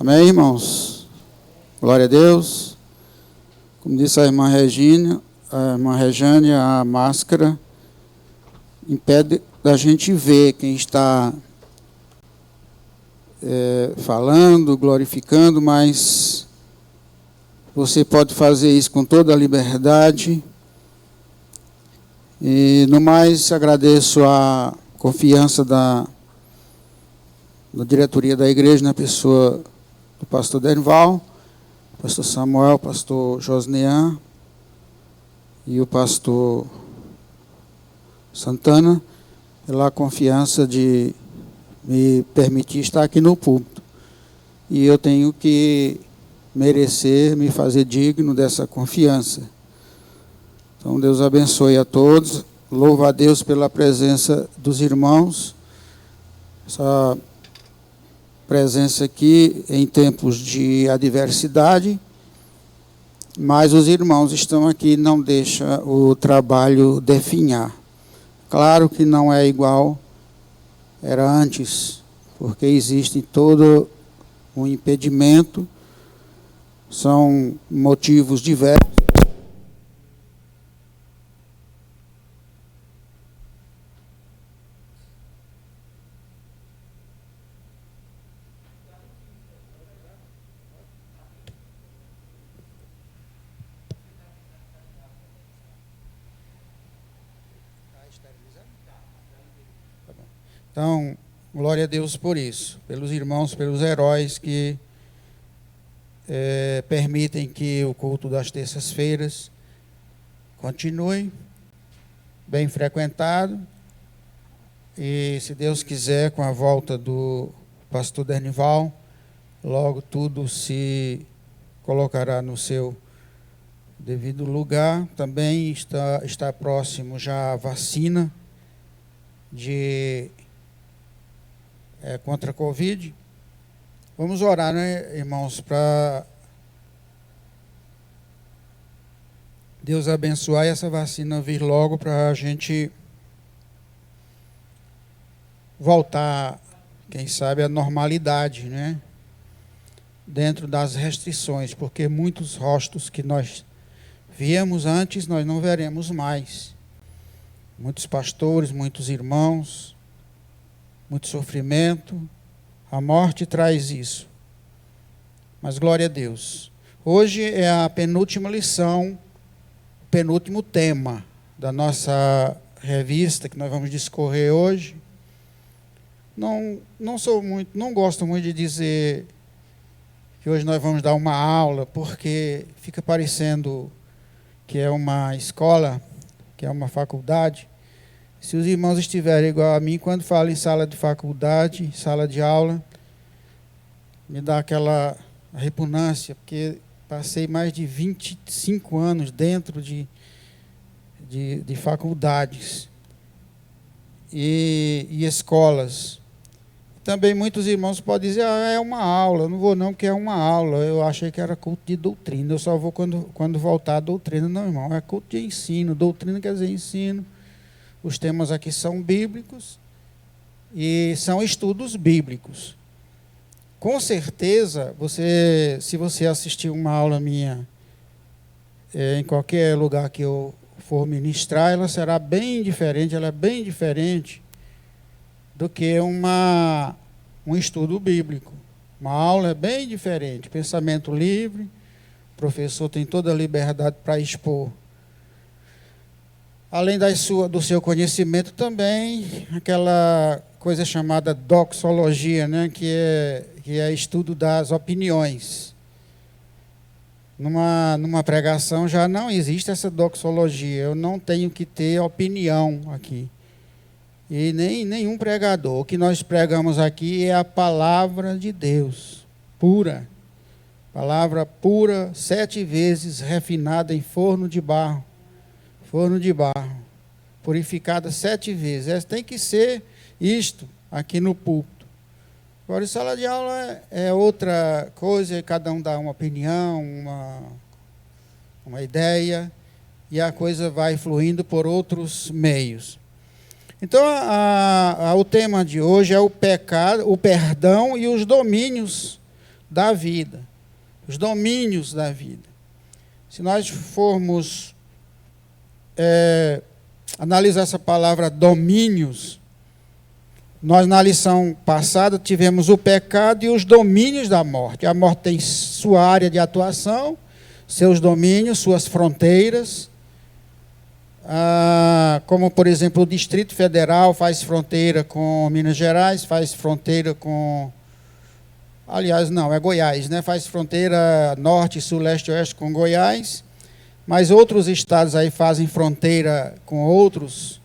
Amém, irmãos? Glória a Deus. Como disse a irmã Regina, a irmã Rejane, a máscara impede da gente ver quem está falando, glorificando, mas você pode fazer isso com toda a liberdade. E, no mais, agradeço a confiança da diretoria da igreja, na pessoa do pastor Denival, pastor Samuel, pastor Josnean e o pastor Santana, pela confiança de me permitir estar aqui no púlpito. E eu tenho que merecer, me fazer digno dessa confiança. Então, Deus abençoe a todos. Louvo a Deus pela presença dos irmãos. Essa presença aqui em tempos de adversidade, mas os irmãos estão aqui, não deixa o trabalho definhar. Claro que não é igual era antes, porque existe todo um impedimento, são motivos diversos. Então, glória a Deus por isso, pelos irmãos, pelos heróis que permitem que o culto das terças-feiras continue bem frequentado. E, se Deus quiser, com a volta do pastor Denival, logo tudo se colocará no seu devido lugar. Também está próximo já a vacina contra a Covid. Vamos orar, né, irmãos, para Deus abençoar e essa vacina vir logo para a gente voltar, quem sabe, à normalidade, né? Dentro das restrições, porque muitos rostos que nós víamos antes, nós não veremos mais. Muitos pastores, muitos irmãos, muito sofrimento, a morte traz isso. Mas glória a Deus. Hoje é a penúltima lição, o penúltimo tema da nossa revista que nós vamos discorrer hoje. Não gosto muito de dizer que hoje nós vamos dar uma aula, porque fica parecendo que é uma escola, que é uma faculdade. Se os irmãos estiverem igual a mim, quando falam em sala de faculdade, sala de aula, me dá aquela repugnância, porque passei mais de 25 anos dentro de faculdades e escolas. Também muitos irmãos podem dizer, é uma aula, eu não vou não, porque é uma aula, eu achei que era culto de doutrina, eu só vou quando voltar a doutrina. Não, irmão, é culto de ensino, doutrina quer dizer ensino. Os temas aqui são bíblicos e são estudos bíblicos. Com certeza, se você assistir uma aula minha em qualquer lugar que eu for ministrar, ela será bem diferente, ela é bem diferente do que um estudo bíblico. Uma aula é bem diferente, pensamento livre, o professor tem toda a liberdade para expor. Além do seu conhecimento também, aquela coisa chamada doxologia, né, que é estudo das opiniões. Numa pregação já não existe essa doxologia, eu não tenho que ter opinião aqui. E nenhum pregador. O que nós pregamos aqui é a palavra de Deus, pura. Palavra pura, 7 vezes refinada em forno de barro, purificada 7 vezes. Essa tem que ser isto aqui no púlpito. Agora, em sala de aula é outra coisa, cada um dá uma opinião, uma ideia, e a coisa vai fluindo por outros meios. Então, o tema de hoje é o pecado, o perdão e os domínios da vida, os domínios da vida. Se nós formos analisar essa palavra domínios, nós na lição passada tivemos o pecado e os domínios da morte. A morte tem sua área de atuação, seus domínios, suas fronteiras, como por exemplo o Distrito Federal faz fronteira com Minas Gerais, faz fronteira com... Aliás, não, é Goiás, né? Faz fronteira norte, sul, leste, oeste com Goiás, mas outros estados aí fazem fronteira com outros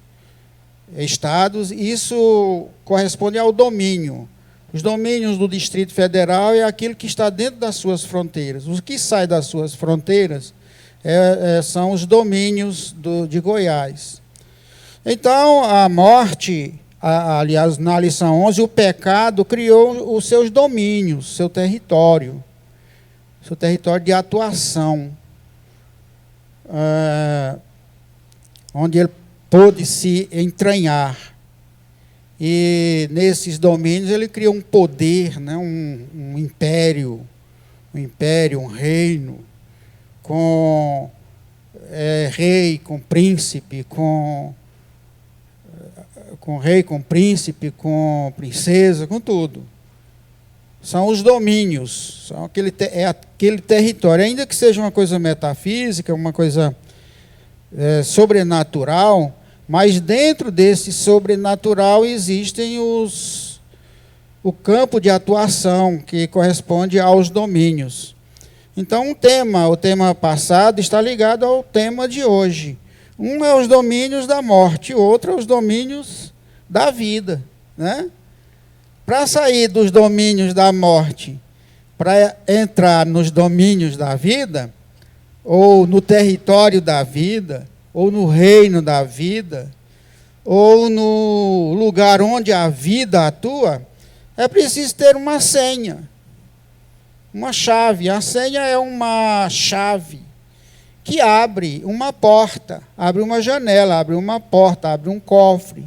estados. Isso corresponde ao domínio. Os domínios do Distrito Federal é aquilo que está dentro das suas fronteiras. O que sai das suas fronteiras são os domínios de Goiás. Então, a morte... aliás, na lição 11, o pecado criou os seus domínios, seu território de atuação, onde ele pôde se entranhar. E nesses domínios ele criou um poder, né, um império, um reino, com rei, com príncipe, com rei, com príncipe, com princesa, com tudo. São os domínios, são aquele território, ainda que seja uma coisa metafísica, uma coisa sobrenatural, mas dentro desse sobrenatural existem o campo de atuação que corresponde aos domínios. Então, o tema passado está ligado ao tema de hoje. Um é os domínios da morte, o outro é os domínios da vida, né? Para sair dos domínios da morte, para entrar nos domínios da vida, ou no território da vida, ou no reino da vida, ou no lugar onde a vida atua, é preciso ter uma senha, uma chave. A senha é uma chave que abre uma porta, abre uma janela, abre uma porta, abre um cofre,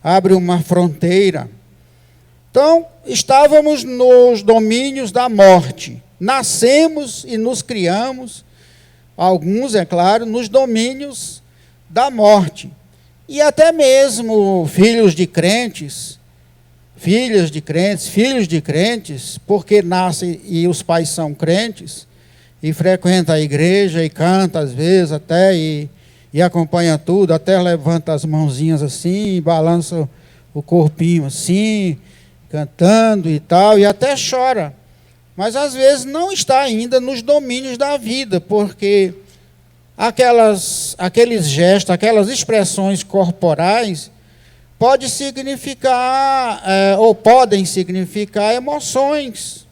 abre uma fronteira. Então, estávamos nos domínios da morte. Nascemos e nos criamos, alguns, é claro, nos domínios da morte. E até mesmo filhos de crentes, filhas de crentes, filhos de crentes, porque nascem e os pais são crentes, e frequenta a igreja e canta às vezes até e acompanha tudo, até levanta as mãozinhas assim, balança o corpinho assim, cantando e tal, e até chora. Mas às vezes não está ainda nos domínios da vida, porque aqueles gestos, aquelas expressões corporais podem significar emoções.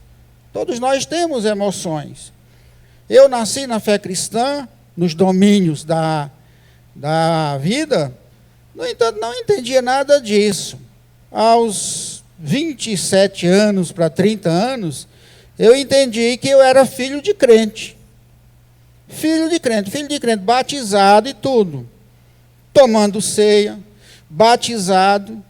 Todos nós temos emoções. Eu nasci na fé cristã, nos domínios da vida, no entanto, não entendia nada disso. Aos 27 anos para 30 anos, eu entendi que eu era filho de crente. Filho de crente, batizado e tudo. Tomando ceia, batizado,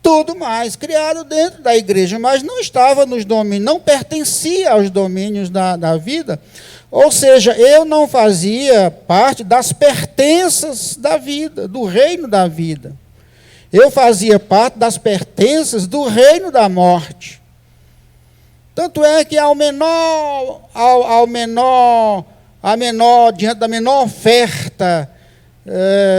tudo mais, criado dentro da igreja, mas não estava nos domínios, não pertencia aos domínios da vida. Ou seja, eu não fazia parte das pertenças da vida, do reino da vida. Eu fazia parte das pertenças do reino da morte. Tanto é que diante da menor oferta,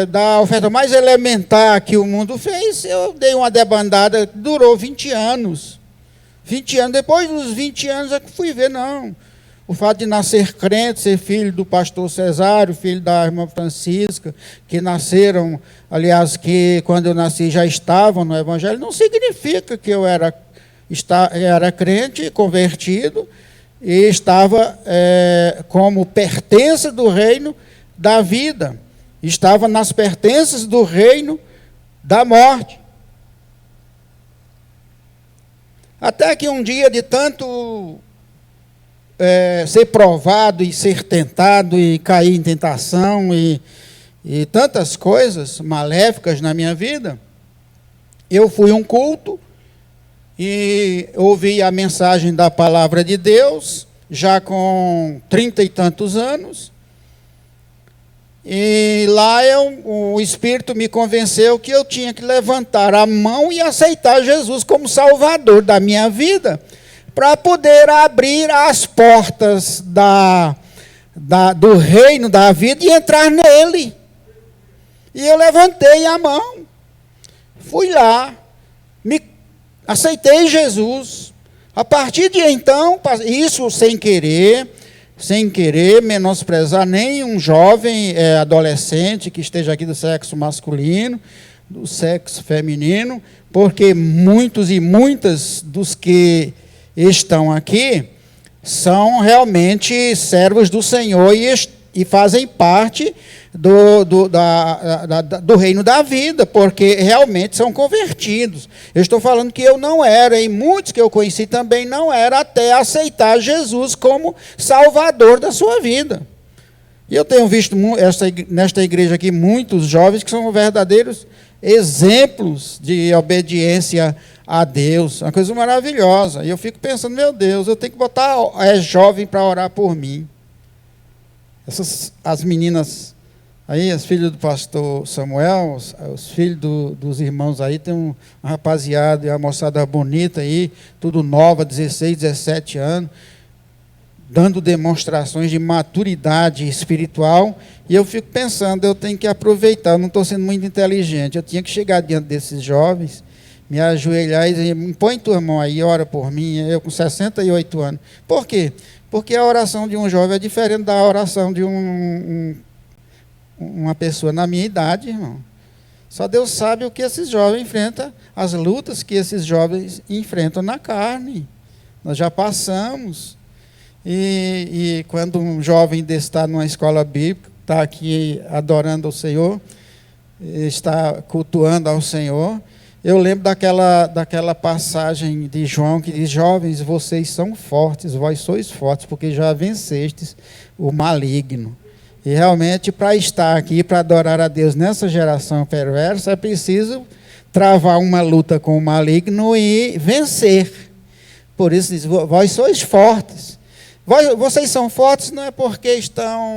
da oferta mais elementar que o mundo fez, eu dei uma debandada que durou 20 anos. 20 anos, depois dos 20 anos é que fui ver, não. O fato de nascer crente, ser filho do pastor Cesário, filho da irmã Francisca, que nasceram, aliás, que quando eu nasci já estavam no Evangelho, não significa que eu era crente, convertido, e estava como pertença do reino da vida. Estava nas pertenças do reino da morte. Até que um dia, de tanto ser provado e ser tentado e cair em tentação e tantas coisas maléficas na minha vida, eu fui a um culto e ouvi a mensagem da palavra de Deus, já com 30 e tantos anos. E lá o Espírito me convenceu que eu tinha que levantar a mão e aceitar Jesus como Salvador da minha vida, para poder abrir as portas do reino da vida e entrar nele. E eu levantei a mão, fui lá, aceitei Jesus. A partir de então, isso sem querer menosprezar nenhum jovem, adolescente que esteja aqui do sexo masculino, do sexo feminino, porque muitos e muitas dos que estão aqui são realmente servos do Senhor e fazem parte do reino da vida, porque realmente são convertidos. Eu estou falando que eu não era, e muitos que eu conheci também não era, até aceitar Jesus como Salvador da sua vida. E eu tenho visto nesta igreja aqui muitos jovens que são verdadeiros exemplos de obediência a Deus, uma coisa maravilhosa. E eu fico pensando, meu Deus, eu tenho que botar jovem para orar por mim. As meninas aí, as filhas do pastor Samuel, os filhos dos irmãos aí, tem uma rapaziada e uma moçada bonita aí, tudo nova, 16, 17 anos, dando demonstrações de maturidade espiritual, e eu fico pensando, eu tenho que aproveitar, eu não estou sendo muito inteligente, eu tinha que chegar diante desses jovens, me ajoelhar e dizer, põe tua mão aí, ora por mim, eu com 68 anos. Por quê? Porque a oração de um jovem é diferente da oração de uma pessoa na minha idade, irmão. Só Deus sabe o que esses jovens enfrentam, as lutas que esses jovens enfrentam na carne. Nós já passamos. E quando um jovem desse está numa escola bíblica, está aqui adorando ao Senhor, está cultuando ao Senhor, eu lembro daquela passagem de João que diz, jovens, vocês são fortes, vós sois fortes, porque já vencestes o maligno. E realmente, para estar aqui, para adorar a Deus nessa geração perversa, é preciso travar uma luta com o maligno e vencer. Por isso diz, vós sois fortes. Vocês são fortes não é porque estão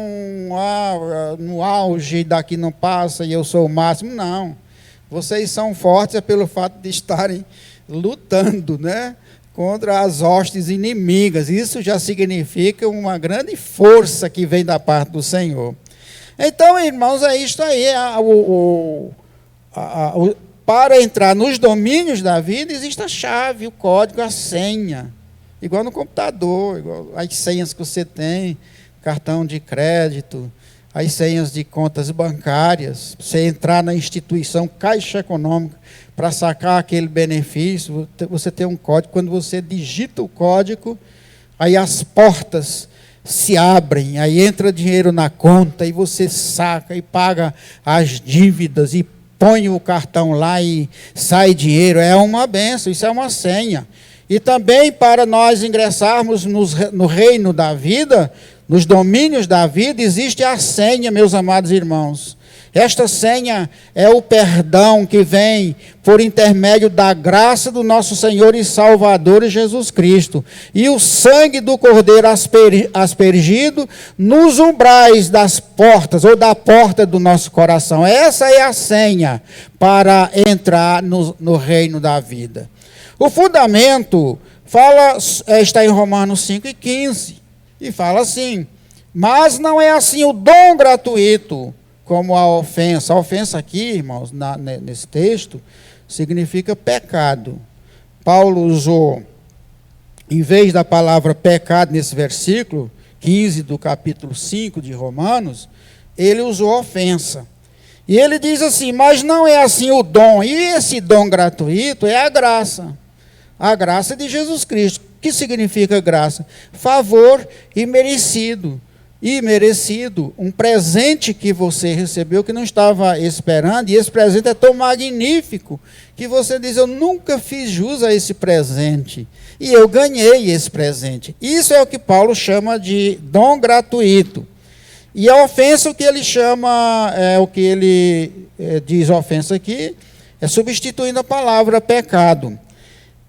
no auge, daqui não passa e eu sou o máximo, não. Vocês são fortes pelo fato de estarem lutando, né, contra as hostes inimigas. Isso já significa uma grande força que vem da parte do Senhor. Então, irmãos, é isto aí. Para entrar nos domínios da vida, existe a chave, o código, a senha. Igual no computador, igual as senhas que você tem, cartão de crédito, as senhas de contas bancárias, você entrar na instituição Caixa Econômica para sacar aquele benefício, você tem um código. Quando você digita o código, aí as portas se abrem, aí entra dinheiro na conta, e você saca e paga as dívidas, e põe o cartão lá e sai dinheiro. É uma bênção, isso é uma senha. E também para nós ingressarmos no reino da vida, nos domínios da vida, existe a senha, meus amados irmãos. Esta senha é o perdão que vem por intermédio da graça do nosso Senhor e Salvador Jesus Cristo. E o sangue do Cordeiro aspergido nos umbrais das portas, ou da porta do nosso coração. Essa é a senha para entrar no reino da vida. O fundamento está em Romanos 5:15, e fala assim, mas não é assim o dom gratuito como a ofensa. A ofensa aqui, irmãos, nesse texto, significa pecado. Paulo usou, em vez da palavra pecado, nesse versículo 15 do capítulo 5 de Romanos, ele usou ofensa. E ele diz assim, mas não é assim o dom, e esse dom gratuito é a graça de Jesus Cristo. O que significa graça? Favor imerecido, um presente que você recebeu que não estava esperando, e esse presente é tão magnífico que você diz, eu nunca fiz jus a esse presente, e eu ganhei esse presente. Isso é o que Paulo chama de dom gratuito. E a ofensa, o que ele chama, o que ele diz ofensa aqui, é substituindo a palavra pecado.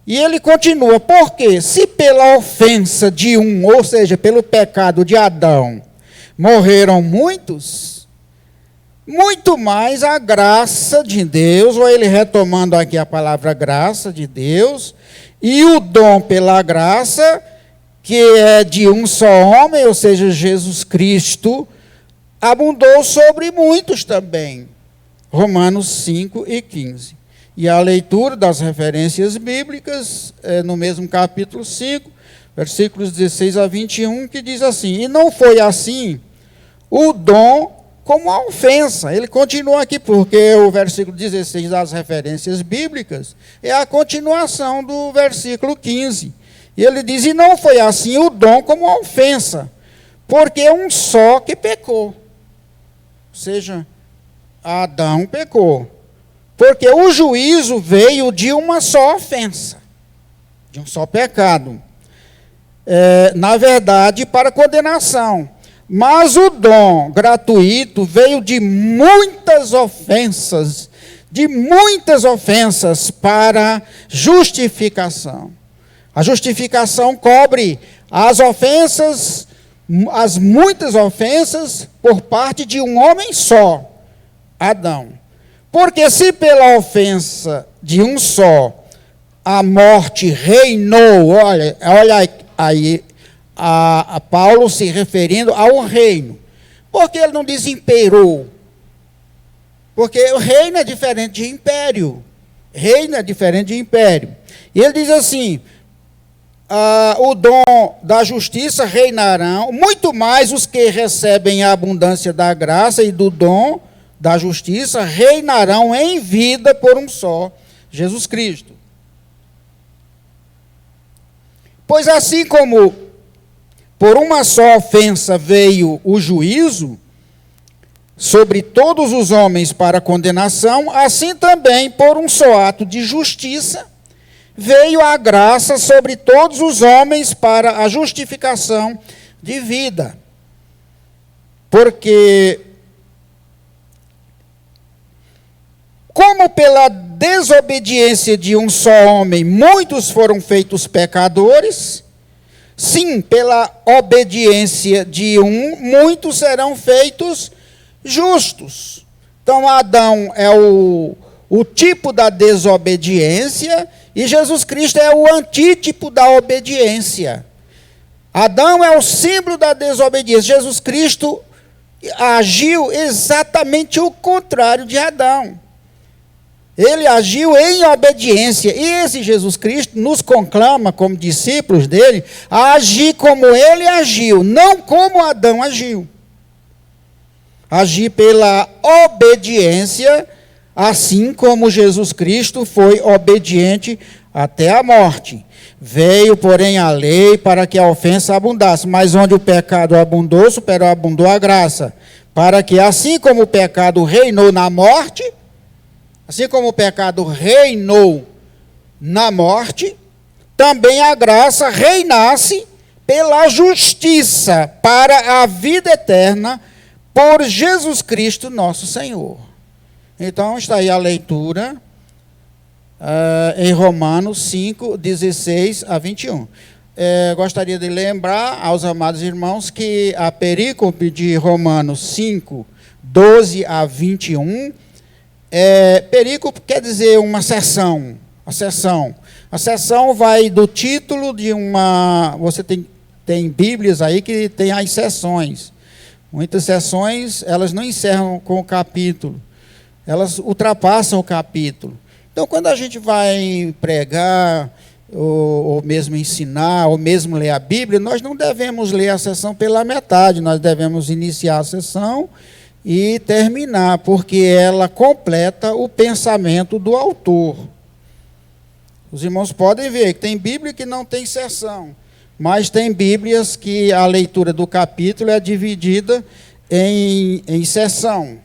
E ele continua, porque se pela ofensa de um, ou seja, pelo pecado de Adão, morreram muitos, muito mais a graça de Deus, ou ele retomando aqui a palavra graça de Deus, e o dom pela graça, que é de um só homem, ou seja, Jesus Cristo, abundou sobre muitos também. Romanos 5 e 15. E a leitura das referências bíblicas, no mesmo capítulo 5, versículos 16 a 21, que diz assim, e não foi assim o dom como a ofensa. Ele continua aqui, porque o versículo 16 das referências bíblicas é a continuação do versículo 15. E ele diz, e não foi assim o dom como a ofensa, porque é um só que pecou. Ou seja, Adão pecou. Porque o juízo veio de uma só ofensa, de um só pecado. Na verdade, para condenação. Mas o dom gratuito veio de muitas ofensas para justificação. A justificação cobre as ofensas, as muitas ofensas por parte de um homem só, Adão. Porque se pela ofensa de um só a morte reinou, olha aí a Paulo se referindo ao reino. Porque ele não diz imperou? Porque o reino é diferente de império. Reino é diferente de império. E ele diz assim, o dom da justiça reinarão, muito mais os que recebem a abundância da graça e do dom da justiça reinarão em vida por um só, Jesus Cristo. Pois assim como por uma só ofensa veio o juízo sobre todos os homens para condenação, assim também por um só ato de justiça veio a graça sobre todos os homens para a justificação de vida. Porque como pela desobediência de um só homem muitos foram feitos pecadores, sim, pela obediência de um, muitos serão feitos justos. Então, Adão é o tipo da desobediência e Jesus Cristo é o antítipo da obediência. Adão é o símbolo da desobediência. Jesus Cristo agiu exatamente o contrário de Adão. Ele agiu em obediência. E esse Jesus Cristo nos conclama, como discípulos dele, a agir como ele agiu, não como Adão agiu. Agir pela obediência, assim como Jesus Cristo foi obediente até a morte. Veio, porém, a lei para que a ofensa abundasse, mas onde o pecado abundou, superabundou a graça, para que, assim como o pecado reinou na morte, assim como o pecado reinou na morte, também a graça reinasse pela justiça para a vida eterna por Jesus Cristo nosso Senhor. Então está aí a leitura em Romanos 5, 16 a 21. Gostaria de lembrar aos amados irmãos que a perícope de Romanos 5, 12 a 21, perícope quer dizer uma seção. A seção vai do título de uma... Você tem Bíblias aí que tem as seções. Muitas seções, elas não encerram com o capítulo. Elas ultrapassam o capítulo. Então, quando a gente vai pregar, ou mesmo ensinar, ou mesmo ler a Bíblia, nós não devemos ler a sessão pela metade. Nós devemos iniciar a sessão e terminar, porque ela completa o pensamento do autor. Os irmãos podem ver que tem Bíblia que não tem seção, mas tem Bíblias que a leitura do capítulo é dividida em seção.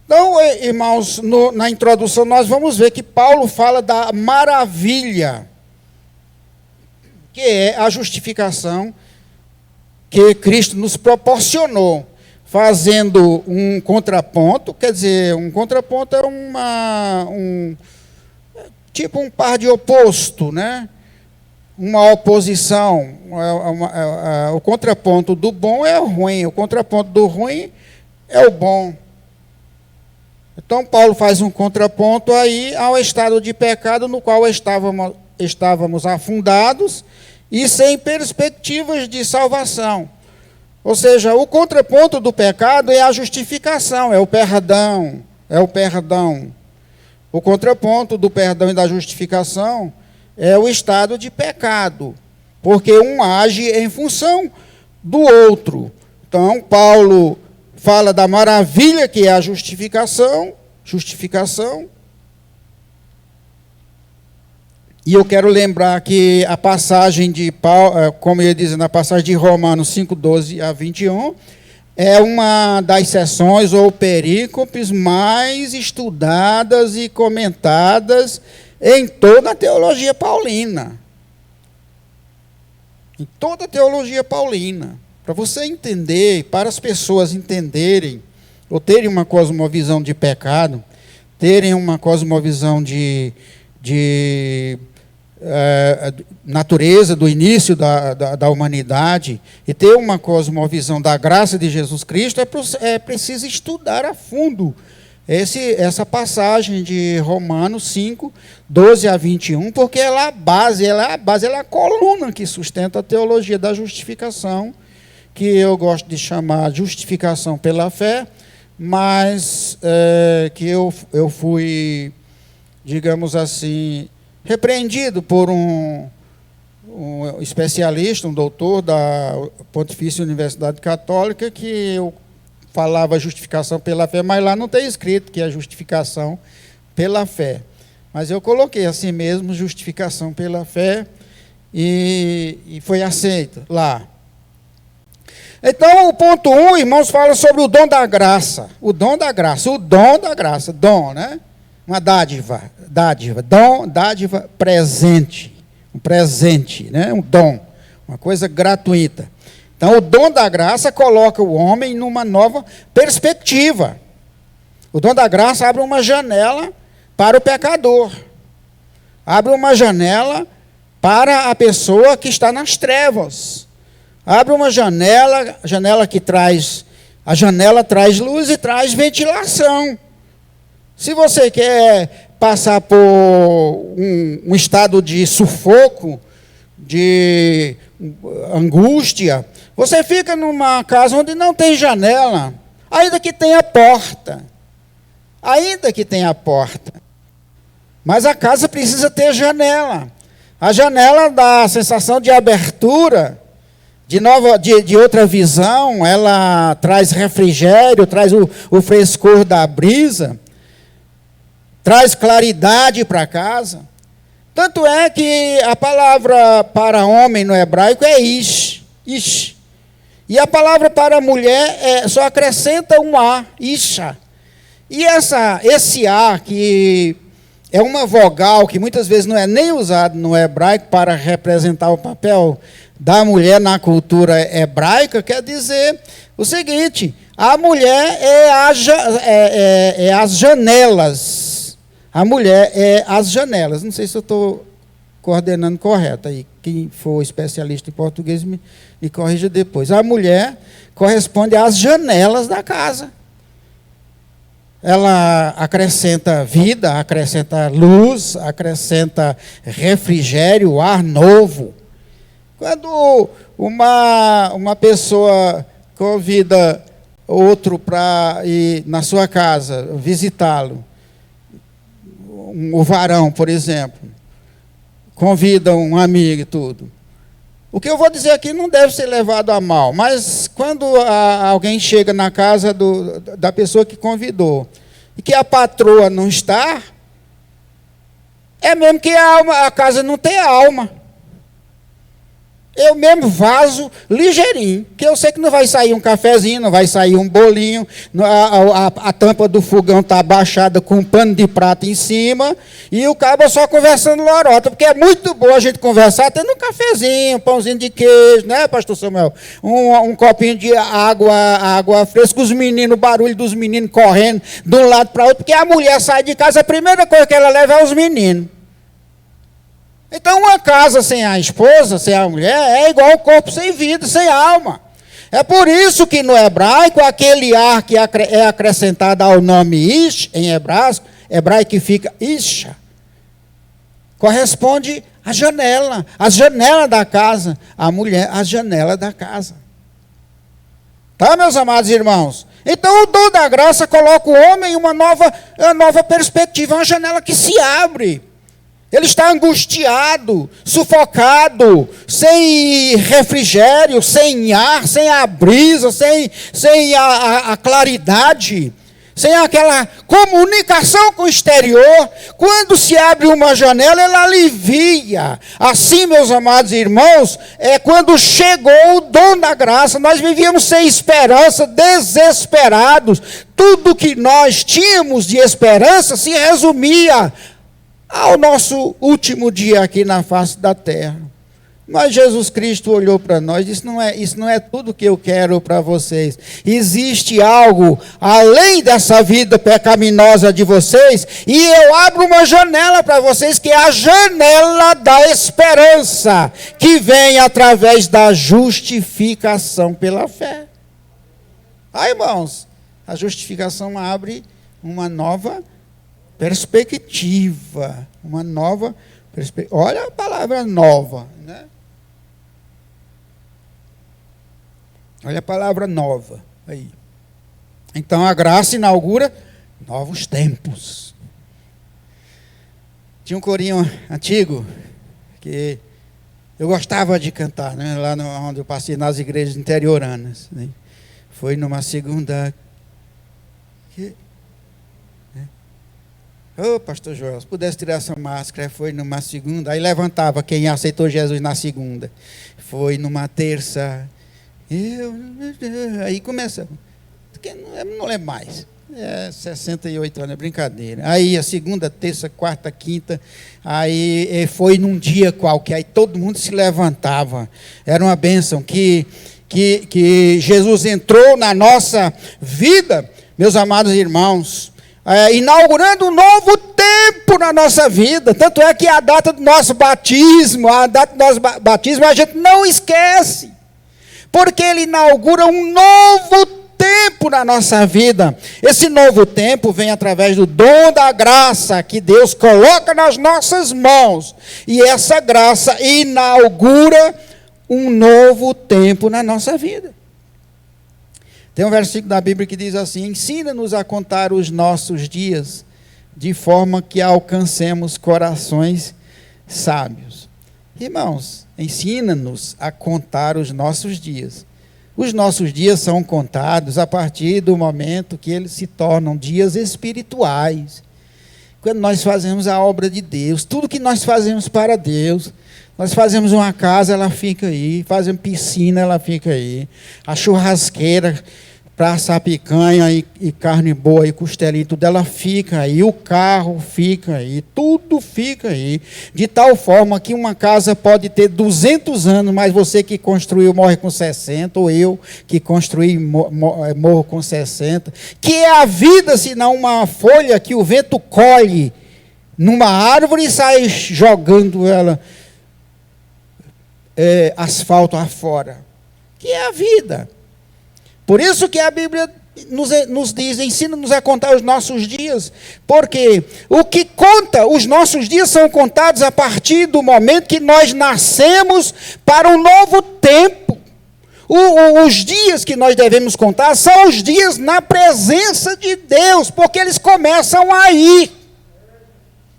Então, irmãos, na introdução nós vamos ver que Paulo fala da maravilha, que é a justificação que Cristo nos proporcionou, fazendo um contraponto. Quer dizer, um contraponto é tipo um par de oposto, né? Uma oposição. O contraponto do bom é o ruim, o contraponto do ruim é o bom. Então, Paulo faz um contraponto aí ao estado de pecado no qual estávamos afundados e sem perspectivas de salvação. Ou seja, o contraponto do pecado é a justificação, é o perdão, é o perdão. O contraponto do perdão e da justificação é o estado de pecado, porque um age em função do outro. Então, Paulo fala da maravilha que é a justificação. E eu quero lembrar que a passagem de Paulo, como eu ia dizer, na passagem de Romanos 5:12 a 21, é uma das seções ou perícopes mais estudadas e comentadas em toda a teologia paulina. Em toda a teologia paulina. Para você entender, para as pessoas entenderem, ou terem uma cosmovisão de pecado, terem uma cosmovisão de natureza, do início da humanidade, e ter uma cosmovisão da graça de Jesus Cristo, é preciso estudar a fundo essa passagem de Romanos 5:12 a 21, porque ela é a base, ela é a coluna que sustenta a teologia da justificação, que eu gosto de chamar justificação pela fé, mas que eu fui, digamos assim, repreendido por um especialista, um doutor da Pontifícia Universidade Católica, que eu falava justificação pela fé, mas lá não tem escrito que é justificação pela fé. Mas eu coloquei assim mesmo, justificação pela fé, e foi aceito lá. Então, o ponto 1, irmãos, fala sobre o dom da graça. O dom da graça, dom, né? Uma dádiva, dom, dádiva, presente. Um presente, né? Um dom, uma coisa gratuita. Então, o dom da graça coloca o homem numa nova perspectiva. O dom da graça abre uma janela para o pecador. Abre uma janela para a pessoa que está nas trevas. Abre uma janela que traz... A janela traz luz e traz ventilação. Se você quer passar por um estado de sufoco, de angústia, você fica numa casa onde não tem janela, ainda que tenha porta. Ainda que tenha porta. Mas a casa precisa ter janela. A janela dá a sensação de abertura, de outra visão, ela traz refrigério, traz o frescor da brisa, traz claridade para casa. Tanto é que a palavra para homem no hebraico é ish. E a palavra para mulher só acrescenta um a, isha. E esse a, que é uma vogal que muitas vezes não é nem usado no hebraico para representar o papel da mulher na cultura hebraica, quer dizer o seguinte: a mulher é as janelas. A mulher é as janelas. Não sei se eu estou coordenando correto. Aí, quem for especialista em português me corrija depois. A mulher corresponde às janelas da casa. Ela acrescenta vida, acrescenta luz, acrescenta refrigério, ar novo. Quando uma pessoa convida outro para ir na sua casa visitá-lo, o varão, por exemplo, convida um amigo e tudo. O que eu vou dizer aqui não deve ser levado a mal, mas quando alguém chega na casa da pessoa que convidou e que a patroa não está, é mesmo que a casa não tem alma. Eu mesmo vazo ligeirinho, que eu sei que não vai sair um cafezinho, não vai sair um bolinho, a tampa do fogão está abaixada com um pano de prata em cima, e o cabo só conversando lorota, porque é muito bom a gente conversar tendo um cafezinho, um pãozinho de queijo, né, pastor Samuel? Um copinho de água fresca, os meninos, o barulho dos meninos correndo de um lado para outro, porque a mulher sai de casa, a primeira coisa que ela leva é os meninos. Então, uma casa sem a esposa, sem a mulher, é igual um corpo sem vida, sem alma. É por isso que no hebraico, aquele ar que é acrescentado ao nome Ish, em hebraico que fica Isha, corresponde à janela, a janela da casa, a mulher, a janela da casa. Tá, meus amados irmãos? Então, o dom da graça coloca o homem em uma nova perspectiva, uma janela que se abre. Ele está angustiado, sufocado, sem refrigério, sem ar, sem a brisa, sem a claridade, sem aquela comunicação com o exterior. Quando se abre uma janela, ela alivia. Assim, meus amados irmãos, é quando chegou o dom da graça. Nós vivíamos sem esperança, desesperados. Tudo que nós tínhamos de esperança se resumia ao nosso último dia aqui na face da terra. Mas Jesus Cristo olhou para nós e disse, isso não é tudo que eu quero para vocês. Existe algo além dessa vida pecaminosa de vocês, e eu abro uma janela para vocês, que é a janela da esperança, que vem através da justificação pela fé. Irmãos, a justificação abre uma nova perspectiva, uma nova perspectiva. Olha a palavra nova, né? Olha a palavra nova aí. Então a graça inaugura novos tempos. Tinha um corinho antigo que eu gostava de cantar, né? Lá onde eu passei nas igrejas interioranas, né? Foi numa segunda pastor Joel, se pudesse tirar essa máscara, foi numa segunda, aí levantava quem aceitou Jesus na segunda, foi numa terça, aí começa, não lembro mais, 68 anos, é brincadeira, aí a segunda, terça, quarta, quinta, aí foi num dia qualquer, aí todo mundo se levantava, era uma bênção, que Jesus entrou na nossa vida, meus amados irmãos, inaugurando um novo tempo na nossa vida. Tanto é que a data do nosso batismo, a gente não esquece, porque ele inaugura um novo tempo na nossa vida. Esse novo tempo vem através do dom da graça que Deus coloca nas nossas mãos, e essa graça inaugura um novo tempo na nossa vida. Tem um versículo da Bíblia que diz assim: ensina-nos a contar os nossos dias, de forma que alcancemos corações sábios. Irmãos, ensina-nos a contar os nossos dias. Os nossos dias são contados a partir do momento que eles se tornam dias espirituais. Quando nós fazemos a obra de Deus, tudo que nós fazemos para Deus, nós fazemos uma casa, ela fica aí, fazemos piscina, ela fica aí, a churrasqueira para assar picanha e carne boa e costelinha, tudo ela fica aí, o carro fica aí, tudo fica aí, de tal forma que uma casa pode ter 200 anos, mas você que construiu morre com 60, ou eu que construí morro com 60, que é a vida, senão uma folha que o vento colhe numa árvore e sai jogando ela asfalto afora, que é a vida. Por isso que a Bíblia nos diz, ensina-nos a contar os nossos dias, porque o que conta, os nossos dias são contados a partir do momento que nós nascemos para um novo tempo. Os dias que nós devemos contar são os dias na presença de Deus, porque eles começam aí.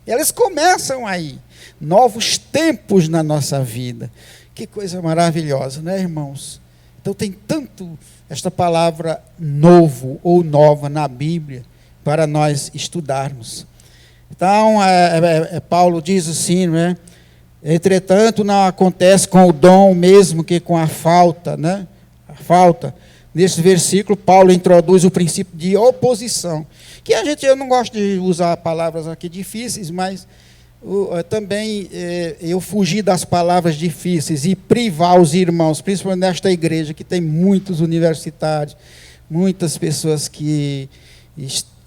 Eles começam aí. Novos tempos na nossa vida. Que coisa maravilhosa, né, irmãos? Então tem tanto esta palavra novo ou nova na Bíblia para nós estudarmos. Então, Paulo diz assim, né? Entretanto, não acontece com o dom mesmo que com a falta, né? A falta. Nesse versículo, Paulo introduz o princípio de oposição, que eu não gosto de usar palavras aqui difíceis, mas também eu fugi das palavras difíceis e privar os irmãos, principalmente nesta igreja, que tem muitos universitários, muitas pessoas que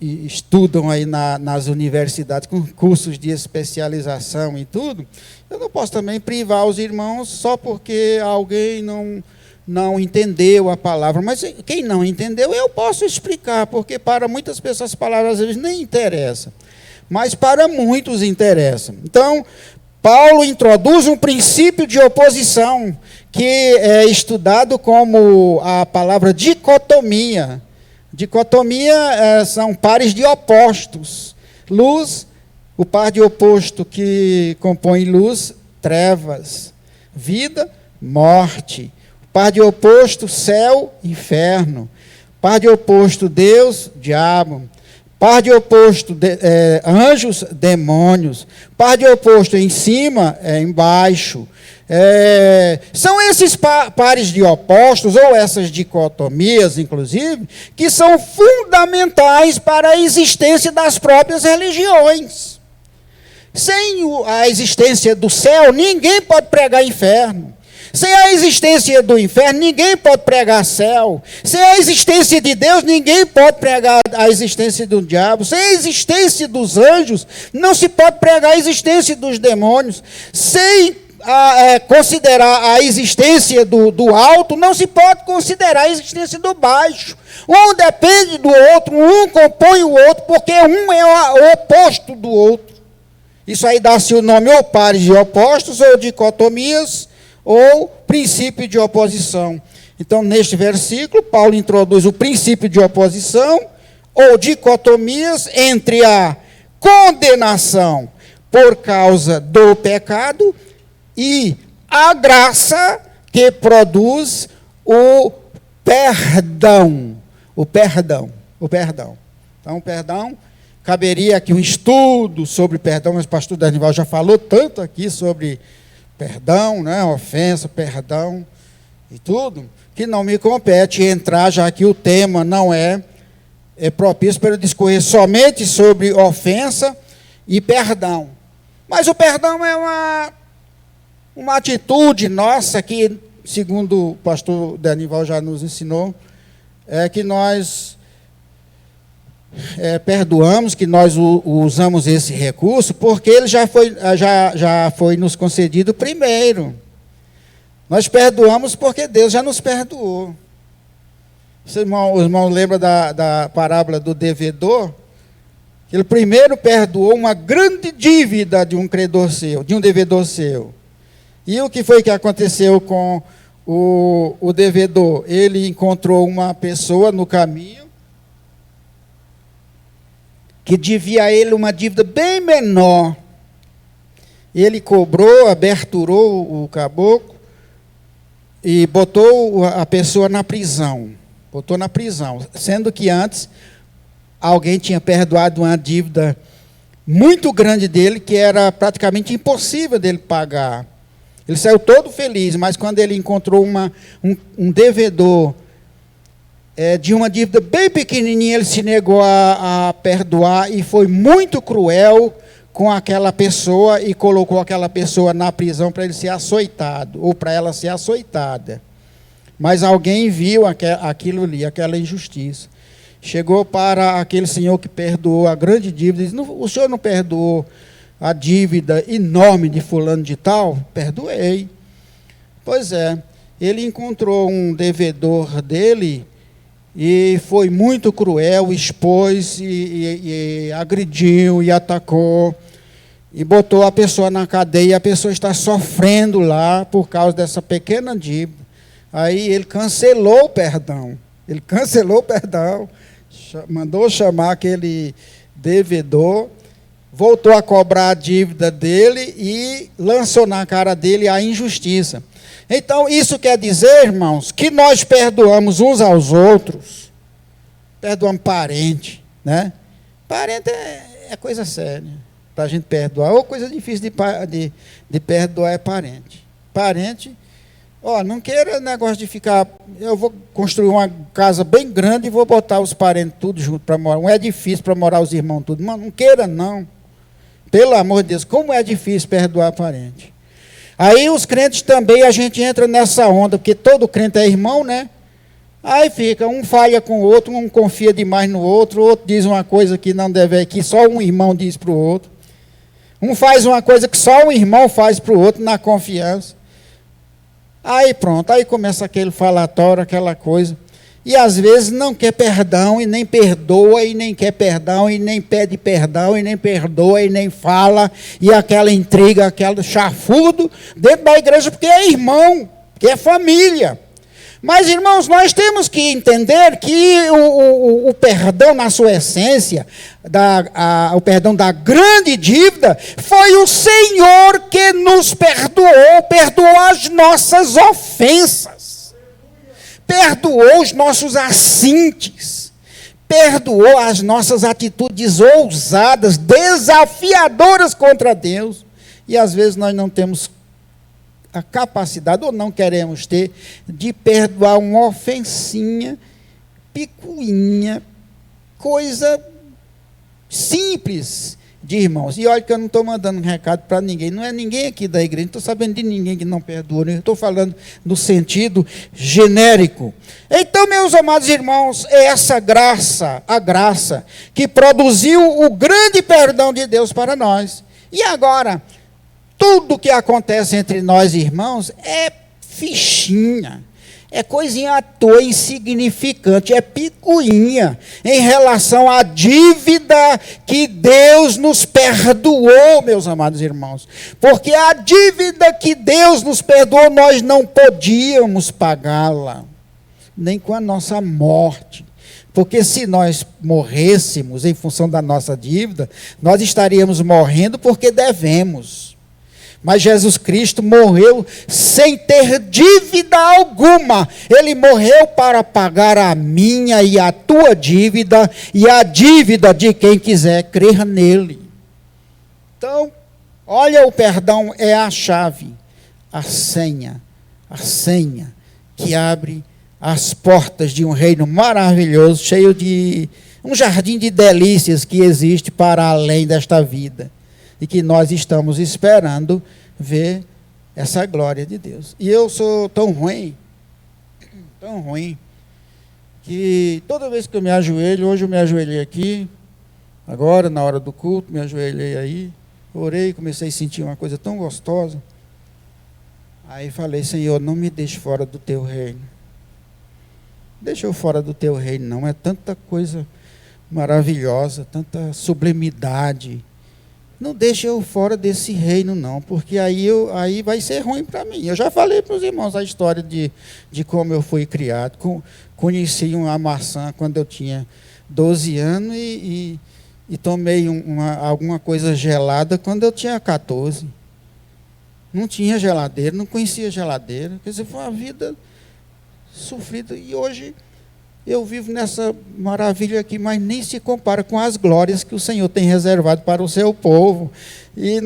estudam aí nas universidades, com cursos de especialização e tudo, Eu não posso também privar os irmãos só porque alguém não entendeu a palavra. Mas quem não entendeu, eu posso explicar, porque para muitas pessoas as palavras às vezes nem interessam. Mas para muitos interessam. Então, Paulo introduz um princípio de oposição, que é estudado como a palavra dicotomia. Dicotomia são pares de opostos. Luz, o par de oposto que compõe luz, trevas. Vida, morte. O par de oposto, céu, inferno. Par de oposto, Deus, diabo. Par de oposto, anjos, demônios. Par de oposto em cima, embaixo. São esses pares de opostos, ou essas dicotomias, inclusive, que são fundamentais para a existência das próprias religiões. Sem a existência do céu, ninguém pode pregar inferno. Sem a existência do inferno, ninguém pode pregar céu. Sem a existência de Deus, ninguém pode pregar a existência do diabo. Sem a existência dos anjos, não se pode pregar a existência dos demônios. Sem considerar a existência do alto, não se pode considerar a existência do baixo. Um depende do outro, um compõe o outro, porque um é o oposto do outro. Isso aí dá-se o nome ou pares de opostos, ou dicotomias, ou princípio de oposição. Então, neste versículo, Paulo introduz o princípio de oposição, ou dicotomias, entre a condenação por causa do pecado e a graça que produz o perdão. O perdão. Então, o perdão, caberia aqui um estudo sobre perdão, mas o pastor Danival já falou tanto aqui sobre perdão, né, ofensa, perdão e tudo, que não me compete entrar, já que o tema não é propício para eu discorrer somente sobre ofensa e perdão. Mas o perdão é uma atitude nossa que, segundo o pastor Danival já nos ensinou, é que nós perdoamos, que nós usamos esse recurso, porque ele já foi nos concedido primeiro. Nós perdoamos porque Deus já nos perdoou. Os irmãos lembram da parábola do devedor? Ele primeiro perdoou uma grande dívida de um credor seu, de um devedor seu. E o que foi que aconteceu com o devedor? Ele encontrou uma pessoa no caminho que devia a ele uma dívida bem menor. Ele cobrou, aberturou o caboclo e botou a pessoa na prisão. Botou na prisão, sendo que antes alguém tinha perdoado uma dívida muito grande dele, que era praticamente impossível dele pagar. Ele saiu todo feliz, mas quando ele encontrou um devedor de uma dívida bem pequenininha, ele se negou a perdoar e foi muito cruel com aquela pessoa e colocou aquela pessoa na prisão para ele ser açoitado, ou para ela ser açoitada. Mas alguém viu aquilo ali, aquela injustiça. Chegou para aquele senhor que perdoou a grande dívida e disse: o senhor não perdoou a dívida enorme de fulano de tal? Perdoei. Pois é, ele encontrou um devedor dele e foi muito cruel, expôs e agrediu e atacou e botou a pessoa na cadeia. A pessoa está sofrendo lá por causa dessa pequena dívida. Aí ele cancelou o perdão. Ele cancelou o perdão, mandou chamar aquele devedor, voltou a cobrar a dívida dele e lançou na cara dele a injustiça. Então, isso quer dizer, irmãos, que nós perdoamos uns aos outros. Perdoamos parente, né? Parente é coisa séria para a gente perdoar. Ou coisa difícil de perdoar é parente. Parente, não queira negócio de ficar... Eu vou construir uma casa bem grande e vou botar os parentes tudo junto para morar. Não é difícil para morar os irmãos tudo. Não queira, não. Pelo amor de Deus, como é difícil perdoar parente. Aí os crentes também, a gente entra nessa onda, porque todo crente é irmão, né? Aí fica, um falha com o outro, um confia demais no outro, o outro diz uma coisa que não deve, que só um irmão diz para o outro. Um faz uma coisa que só um irmão faz para o outro na confiança. Aí pronto, aí começa aquele falatório, aquela coisa. E às vezes não quer perdão, e nem perdoa, e nem quer perdão, e nem pede perdão, e nem perdoa, e nem fala. E aquela intriga, aquele chafudo dentro da igreja, porque é irmão, porque é família. Mas, irmãos, nós temos que entender que o perdão na sua essência, o perdão da grande dívida, foi o Senhor que nos perdoou as nossas ofensas, perdoou os nossos assintes, perdoou as nossas atitudes ousadas, desafiadoras contra Deus. E às vezes nós não temos a capacidade, ou não queremos ter, de perdoar uma ofensinha, picuinha, coisa simples de irmãos. E olha que eu não estou mandando um recado para ninguém, não é ninguém aqui da igreja, não estou sabendo de ninguém que não perdoa, eu estou falando no sentido genérico. Então, meus amados irmãos, é essa graça, a graça, que produziu o grande perdão de Deus para nós. E agora, tudo que acontece entre nós irmãos é fichinha, é coisinha à toa, insignificante, é picuinha em relação à dívida que Deus nos perdoou, meus amados irmãos. Porque a dívida que Deus nos perdoou, nós não podíamos pagá-la, nem com a nossa morte. Porque se nós morrêssemos em função da nossa dívida, nós estaríamos morrendo porque devemos. Mas Jesus Cristo morreu sem ter dívida alguma. Ele morreu para pagar a minha e a tua dívida e a dívida de quem quiser crer nele. Então, olha, o perdão é a chave, a senha que abre as portas de um reino maravilhoso, cheio de um jardim de delícias que existe para além desta vida. E que nós estamos esperando ver essa glória de Deus. E eu sou tão ruim, que toda vez que eu me ajoelho, hoje eu me ajoelhei aqui, agora na hora do culto, me ajoelhei aí, orei, comecei a sentir uma coisa tão gostosa. Aí falei, Senhor, não me deixe fora do teu reino. Deixa eu fora do teu reino, não. É tanta coisa maravilhosa, tanta sublimidade. Não deixe eu fora desse reino, não, porque aí vai ser ruim para mim. Eu já falei para os irmãos a história de como eu fui criado. Conheci uma maçã quando eu tinha 12 anos e tomei alguma coisa gelada quando eu tinha 14. Não tinha geladeira, não conhecia geladeira. Quer dizer, foi uma vida sofrida. E hoje eu vivo nessa maravilha aqui, mas nem se compara com as glórias que o Senhor tem reservado para o seu povo. E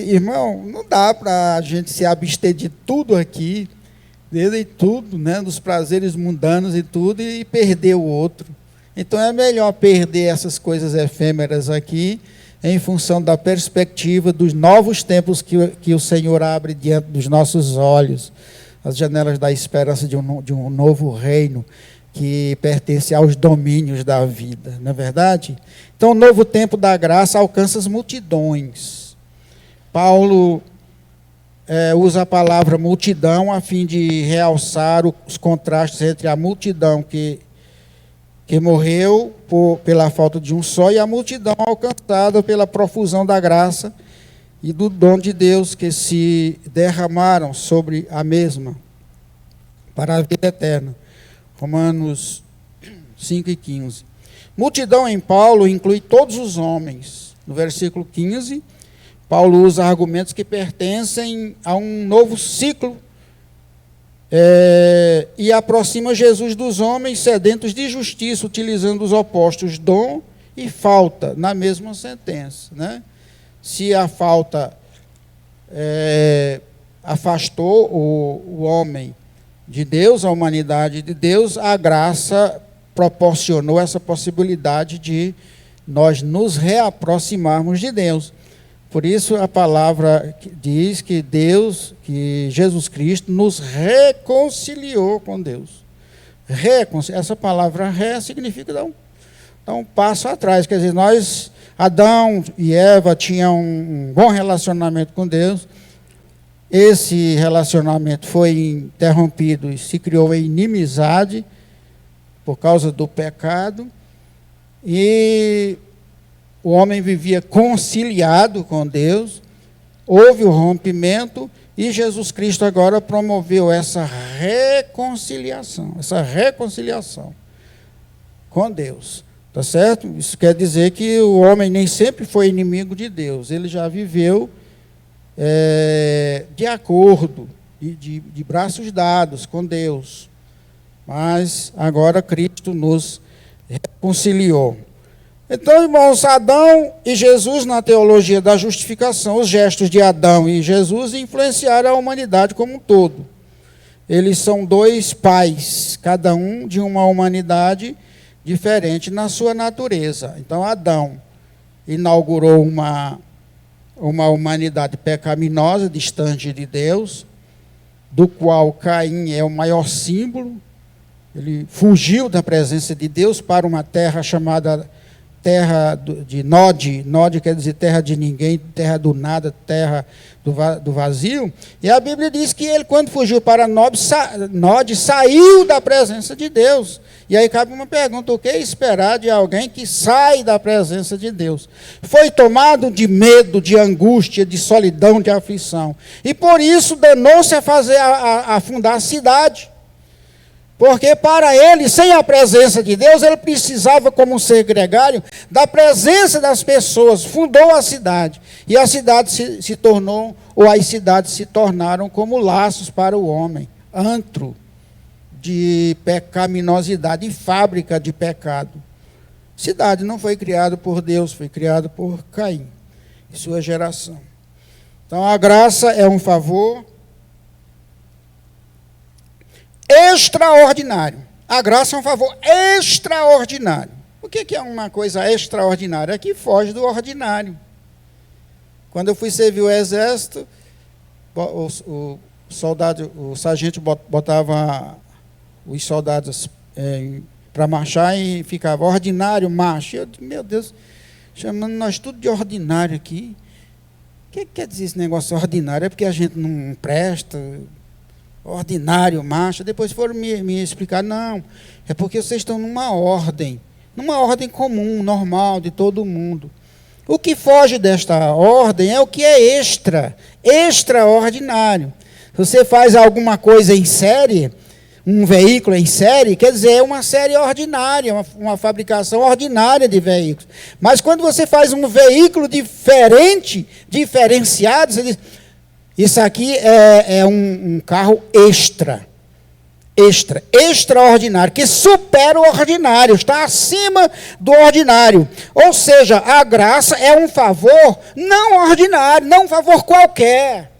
irmão, não dá para a gente se abster de tudo aqui, de tudo, né, dos prazeres mundanos e tudo, e perder o outro. Então é melhor perder essas coisas efêmeras aqui, em função da perspectiva dos novos tempos que o Senhor abre diante dos nossos olhos, as janelas da esperança de um novo reino, que pertence aos domínios da vida, não é verdade? Então, o novo tempo da graça alcança as multidões. Paulo usa a palavra multidão a fim de realçar os contrastes entre a multidão que morreu pela falta de um só e a multidão alcançada pela profusão da graça e do dom de Deus que se derramaram sobre a mesma para a vida eterna. Romanos 5:15. Multidão em Paulo inclui todos os homens. No versículo 15, Paulo usa argumentos que pertencem a um novo ciclo e aproxima Jesus dos homens sedentos de justiça, utilizando os opostos dom e falta na mesma sentença, né? Se a falta afastou o homem de Deus, a humanidade de Deus, a graça proporcionou essa possibilidade de nós nos reaproximarmos de Deus. Por isso a palavra diz que Jesus Cristo nos reconciliou com Deus. Essa palavra significa dar um passo atrás, quer dizer, nós Adão e Eva tinham um bom relacionamento com Deus. Esse relacionamento foi interrompido e se criou a inimizade por causa do pecado. E o homem vivia conciliado com Deus. Houve o rompimento e Jesus Cristo agora promoveu essa reconciliação com Deus. Tá certo? Isso quer dizer que o homem nem sempre foi inimigo de Deus. Ele já viveu de acordo, de braços dados com Deus. Mas agora Cristo nos reconciliou. Então, irmãos, Adão e Jesus, na teologia da justificação, os gestos de Adão e Jesus influenciaram a humanidade como um todo. Eles são dois pais, cada um de uma humanidade diferente na sua natureza. Então, Adão inaugurou uma humanidade pecaminosa, distante de Deus, do qual Caim é o maior símbolo. Ele fugiu da presença de Deus para uma terra chamada terra de Nod. Nod quer dizer terra de ninguém, terra do nada, terra do vazio. E a Bíblia diz que ele, quando fugiu para Nod, saiu da presença de Deus. E aí cabe uma pergunta: o que esperar de alguém que sai da presença de Deus? Foi tomado de medo, de angústia, de solidão, de aflição. E por isso danou-se a fazer, a fundar a cidade. Porque para ele, sem a presença de Deus, ele precisava, como um ser gregário, da presença das pessoas. Fundou a cidade. E a cidade se tornou, ou as cidades se tornaram como laços para o homem. Antro de pecaminosidade e fábrica de pecado. Cidade não foi criada por Deus, foi criada por Caim e sua geração. Então a graça é um favor extraordinário. A graça é um favor extraordinário. O que é uma coisa extraordinária? É que foge do ordinário. Quando eu fui servir o exército, o sargento botava os soldados para marchar e ficava ordinário, marcha. Eu disse, meu Deus, chamando nós tudo de ordinário aqui. O que quer dizer esse negócio ordinário? É porque a gente não presta, ordinário, marcha. Depois foram me explicar, não, é porque vocês estão numa ordem comum, normal, de todo mundo. O que foge desta ordem é o que é extraordinário. Se você faz alguma coisa em série, um veículo em série, quer dizer, é uma série ordinária, uma fabricação ordinária de veículos. Mas quando você faz um veículo diferente, diferenciado, você diz, isso aqui é um carro extraordinário, que supera o ordinário, está acima do ordinário. Ou seja, a graça é um favor não ordinário, não um favor qualquer.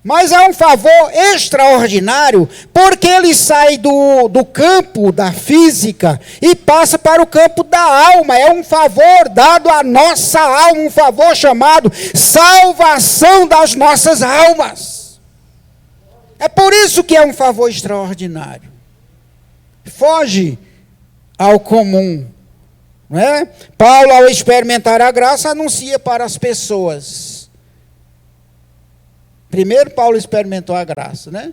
Mas é um favor extraordinário, porque ele sai do campo da física e passa para o campo da alma. É um favor dado à nossa alma, um favor chamado salvação das nossas almas. É por isso que é um favor extraordinário. Foge ao comum. Não é? Paulo, ao experimentar a graça, anuncia para as pessoas. Primeiro, Paulo experimentou a graça, né?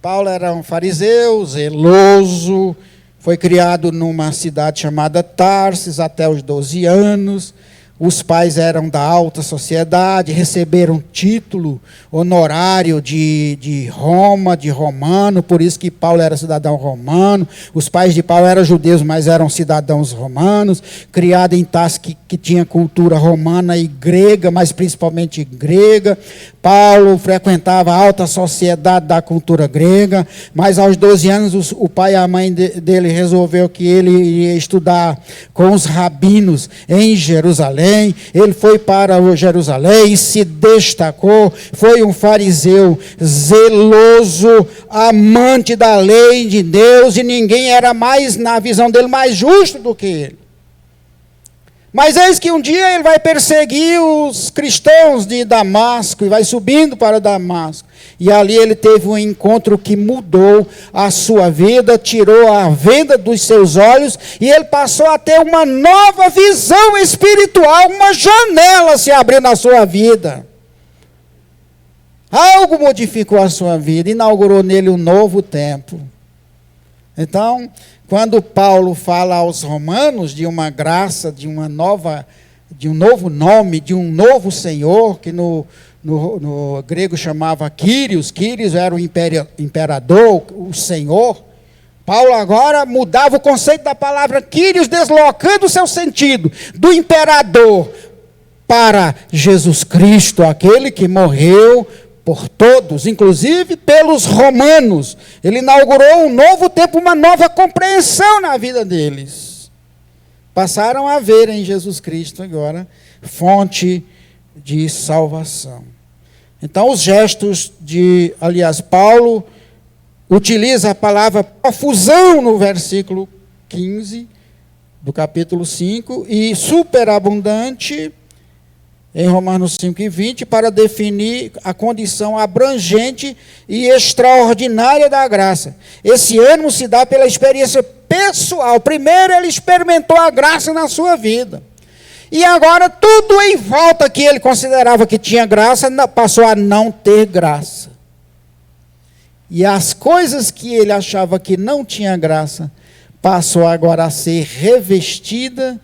Paulo era um fariseu, zeloso, foi criado numa cidade chamada Tarsis até os 12 anos. Os pais eram da alta sociedade, receberam título honorário de Roma, de romano, por isso que Paulo era cidadão romano. Os pais de Paulo eram judeus, mas eram cidadãos romanos, criado em Tarsis, que tinha cultura romana e grega, mas principalmente grega. Paulo frequentava a alta sociedade da cultura grega, mas aos 12 anos o pai e a mãe dele resolveu que ele iria estudar com os rabinos em Jerusalém. Ele foi para Jerusalém e se destacou, foi um fariseu zeloso, amante da lei de Deus, e ninguém era mais, na visão dele, mais justo do que ele. Mas eis que um dia ele vai perseguir os cristãos de Damasco e vai subindo para Damasco. E ali ele teve um encontro que mudou a sua vida, tirou a venda dos seus olhos e ele passou a ter uma nova visão espiritual, uma janela se abriu na sua vida. Algo modificou a sua vida, inaugurou nele um novo tempo. Então, quando Paulo fala aos romanos de uma graça, de um novo nome, de um novo Senhor, que no grego chamava Kyrios era o imperador, o Senhor. Paulo agora mudava o conceito da palavra Kyrios, deslocando o seu sentido do imperador para Jesus Cristo, aquele que morreu por todos, inclusive pelos romanos. Ele inaugurou um novo tempo, uma nova compreensão na vida deles. Passaram a ver em Jesus Cristo agora fonte de salvação. Então, os gestos Paulo utiliza a palavra profusão no versículo 15 do capítulo 5 e superabundante em Romanos 5:20, para definir a condição abrangente e extraordinária da graça. Esse ânimo se dá pela experiência pessoal. Primeiro ele experimentou a graça na sua vida. E agora tudo em volta que ele considerava que tinha graça, passou a não ter graça. E as coisas que ele achava que não tinha graça, passaram a ser revestidas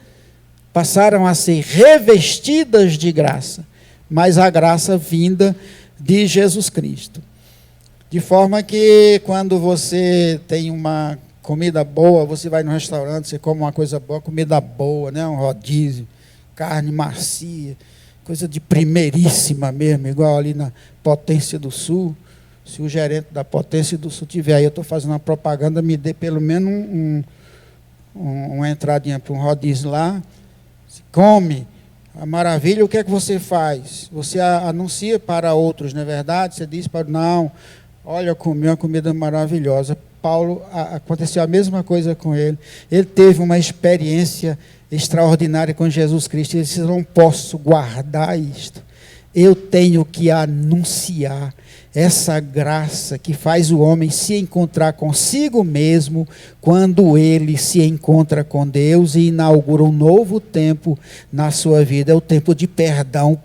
de graça, mas a graça vinda de Jesus Cristo. De forma que quando você tem uma comida boa, você vai no restaurante, você come uma coisa boa, comida boa, né? Um rodízio, carne macia, coisa de primeiríssima mesmo, igual ali na Potência do Sul. Se o gerente da Potência do Sul tiver aí, eu estou fazendo uma propaganda, me dê pelo menos uma entradinha para um rodízio lá. Come, a maravilha, o que é que você faz? Você anuncia para outros, não é verdade? Você diz para não, olha, eu comi uma comida maravilhosa. Paulo, aconteceu a mesma coisa com ele. Ele teve uma experiência extraordinária com Jesus Cristo. Ele disse, não posso guardar isto. Eu tenho que anunciar essa graça que faz o homem se encontrar consigo mesmo quando ele se encontra com Deus e inaugura um novo tempo na sua vida. É o tempo de perdão,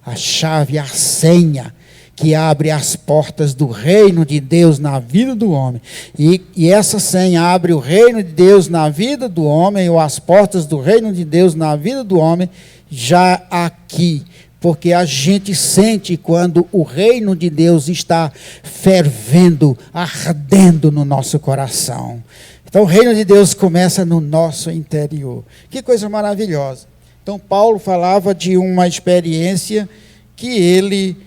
a chave, a senha que abre as portas do reino de Deus na vida do homem. E essa senha abre o reino de Deus na vida do homem, ou as portas do reino de Deus na vida do homem, já aqui. Porque a gente sente quando o reino de Deus está fervendo, ardendo no nosso coração. Então o reino de Deus começa no nosso interior. Que coisa maravilhosa. Então Paulo falava de uma experiência que ele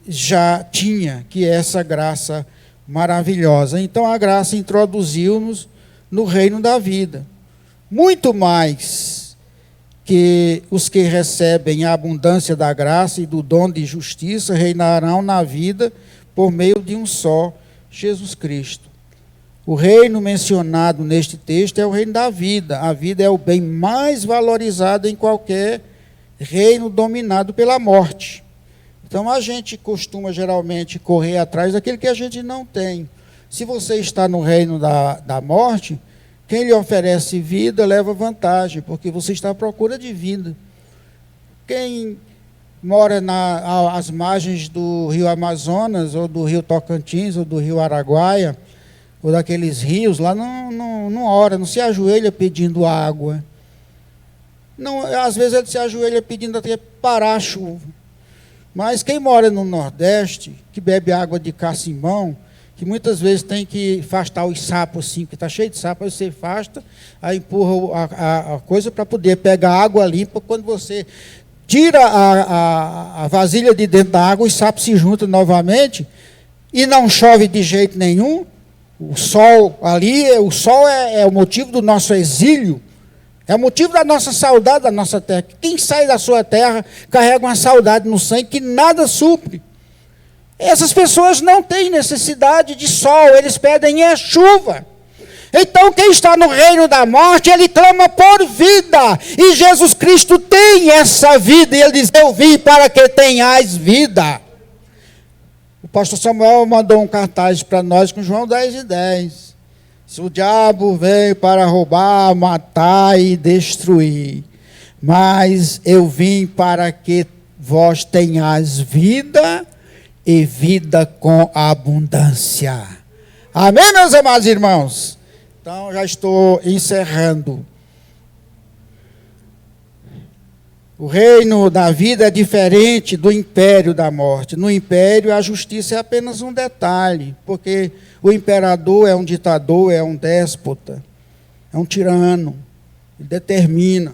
já tinha, que é essa graça maravilhosa. Então a graça introduziu-nos no reino da vida. Muito mais que os que recebem a abundância da graça e do dom de justiça reinarão na vida por meio de um só, Jesus Cristo. O reino mencionado neste texto é o reino da vida. A vida é o bem mais valorizado em qualquer reino dominado pela morte. Então a gente costuma geralmente correr atrás daquilo que a gente não tem. Se você está no reino da morte, quem lhe oferece vida leva vantagem, porque você está à procura de vida. Quem mora às margens do rio Amazonas, ou do rio Tocantins, ou do rio Araguaia, ou daqueles rios, lá não ora, não se ajoelha pedindo água. Não, às vezes ele se ajoelha pedindo até parar a chuva. Mas quem mora no Nordeste, que bebe água de cacimbão, que muitas vezes tem que afastar os sapos assim, que está cheio de sapo, aí você afasta, aí empurra a coisa para poder pegar água limpa. Quando você tira a vasilha de dentro da água, os sapos se juntam novamente e não chove de jeito nenhum. O sol é o motivo do nosso exílio, é o motivo da nossa saudade da nossa terra. Quem sai da sua terra carrega uma saudade no sangue que nada supre. Essas pessoas não têm necessidade de sol, eles pedem é chuva. Então quem está no reino da morte, ele clama por vida. E Jesus Cristo tem essa vida. E ele diz, eu vim para que tenhais vida. O pastor Samuel mandou um cartaz para nós com João 10:10. Se o diabo veio para roubar, matar e destruir, mas eu vim para que vós tenhais vida e vida com abundância. Amém, meus amados irmãos? Então, já estou encerrando. O reino da vida é diferente do império da morte. No império, a justiça é apenas um detalhe, porque o imperador é um ditador, é um déspota, é um tirano, ele determina.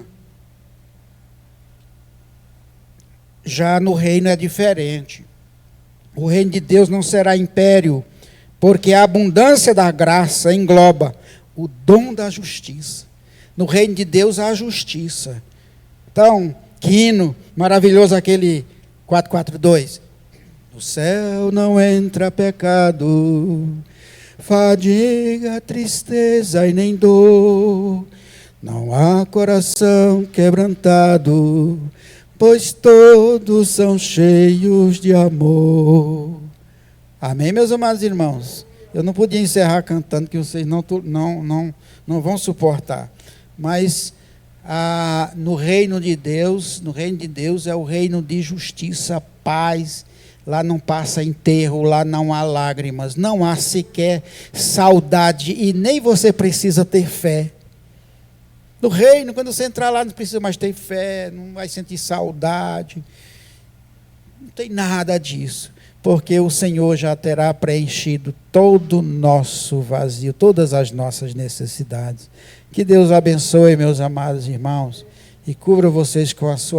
Já no reino é diferente. O reino de Deus não será império, porque a abundância da graça engloba o dom da justiça. No reino de Deus há justiça. Então, que hino maravilhoso aquele 442. No céu não entra pecado, fadiga, tristeza e nem dor. Não há coração quebrantado, pois todos são cheios de amor. Amém, meus amados irmãos? Eu não podia encerrar cantando, que vocês não vão suportar. Mas no reino de Deus é o reino de justiça, paz. Lá não passa enterro, lá não há lágrimas, não há sequer saudade, e nem você precisa ter fé. No reino, quando você entrar lá, não precisa mais ter fé, não vai sentir saudade. Não tem nada disso, porque o Senhor já terá preenchido todo o nosso vazio, todas as nossas necessidades. Que Deus abençoe, meus amados irmãos, e cubra vocês com a sua